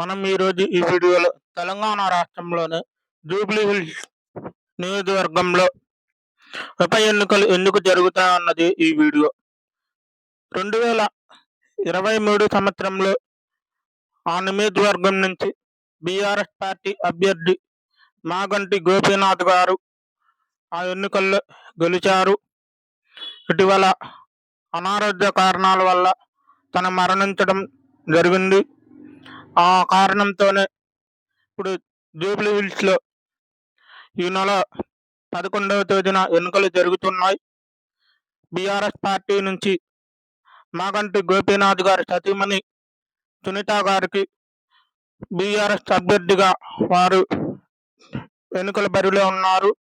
మనం ఈరోజు ఈ వీడియోలో తెలంగాణ రాష్ట్రంలోని జూబ్లీ హిల్స్ నియోజకవర్గంలో ఉప ఎన్నికలు ఎందుకు జరుగుతాయన్నది ఈ వీడియో. 2023 సంవత్సరంలో ఆ నియోజకవర్గం నుంచి బీఆర్ఎస్ పార్టీ అభ్యర్థి మాగంటి గోపీనాథ్ గారు ఆ ఎన్నికల్లో గెలిచారు. ఇటీవల అనారోగ్య కారణాల వల్ల తన మరణించడం జరిగింది. ఆ కారణంతోనే ఇప్పుడు జూబ్లీ హిల్స్లో ఈ నెల 11వ తేదీన ఎన్నికలు జరుగుతున్నాయి. బీఆర్ఎస్ పార్టీ నుంచి మాగంటి గోపీనాథ్ గారి సతీమణి సునీత గారికి బీఆర్ఎస్ అభ్యర్థిగా వారు ఎన్నికల బరిలో ఉన్నారు.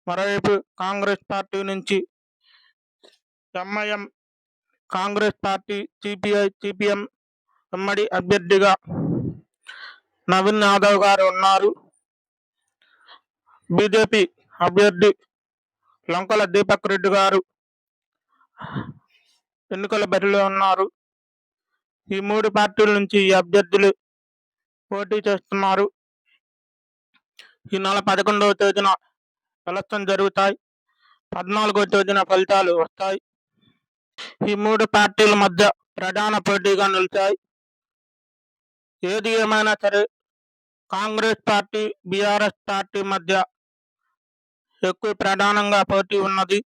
మరోవైపు కాంగ్రెస్ పార్టీ నుంచి MIM, Congress party, CPI, CPM ఉమ్మడి అభ్యర్థిగా నవీన్ యాదవ్ గారు ఉన్నారు. బీజేపీ అభ్యర్థి లంకల దీపక్ రెడ్డి గారు ఎన్నికల బరిలో ఉన్నారు. ఈ మూడు పార్టీల నుంచి ఈ అభ్యర్థులు పోటీ చేస్తున్నారు. ఈ నెల 11వ తేదీన ఎలక్షన్ జరుగుతాయి. 14వ తేదీన ఫలితాలు వస్తాయి. ఈ మూడు పార్టీల మధ్య ప్రధాన పోటీగా నిలిచాయి. ఏది ఏమైనా సరే కాంగ్రెస్ పార్టీ, బీఆర్ఎస్ పార్టీ మధ్య ఎక్కువ ప్రధానంగా పోటీ ఉన్నది.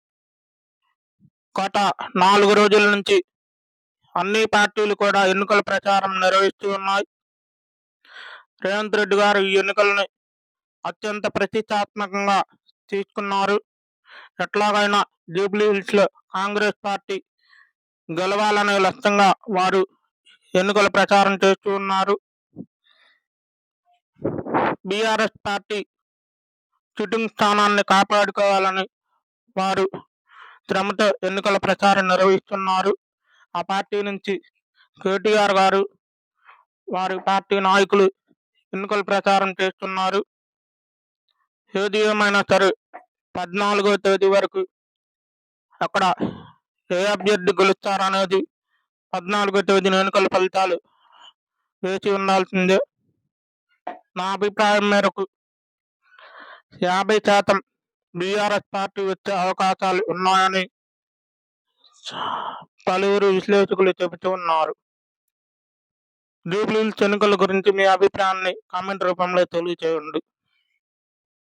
గత 4 రోజుల నుంచి అన్ని పార్టీలు కూడా ఎన్నికల ప్రచారం నిర్వహిస్తూ ఉన్నాయి. రేవంత్ రెడ్డి గారు ఈ ఎన్నికలని అత్యంత ప్రతిష్టాత్మకంగా తీసుకున్నారు. ఎట్లాగైనా జూబ్లీ హిల్స్ లో కాంగ్రెస్ పార్టీ గెలవాలనే లక్ష్యంగా వారు ఎన్నికల ప్రచారం చేస్తూ ఉన్నారు. బీఆర్ఎస్ పార్టీ సిట్టింగ్ స్థానాన్ని కాపాడుకోవాలని వారు శ్రమతో ఎన్నికల ప్రచారం నిర్వహిస్తున్నారు. ఆ పార్టీ నుంచి కేటీఆర్ గారు, వారి పార్టీ నాయకులు ఎన్నికల ప్రచారం చేస్తున్నారు. ఏది ఏమైనా సరే 14వ తేదీ వరకు అక్కడ ఏ అభ్యర్థి గెలుస్తారనేది 14వ తేదీన ఎన్నికల ఫలితాలు వేచి ఉండాల్సిందే. నా అభిప్రాయం మేరకు 50% బీఆర్ఎస్ పార్టీ వచ్చే అవకాశాలు ఉన్నాయని పలువురు విశ్లేషకులు చెబుతూ ఉన్నారు. జూబ్లీ హిల్స్ ఎన్నికల గురించి మీ అభిప్రాయాన్ని కామెంట్ రూపంలో తెలియజేయండి.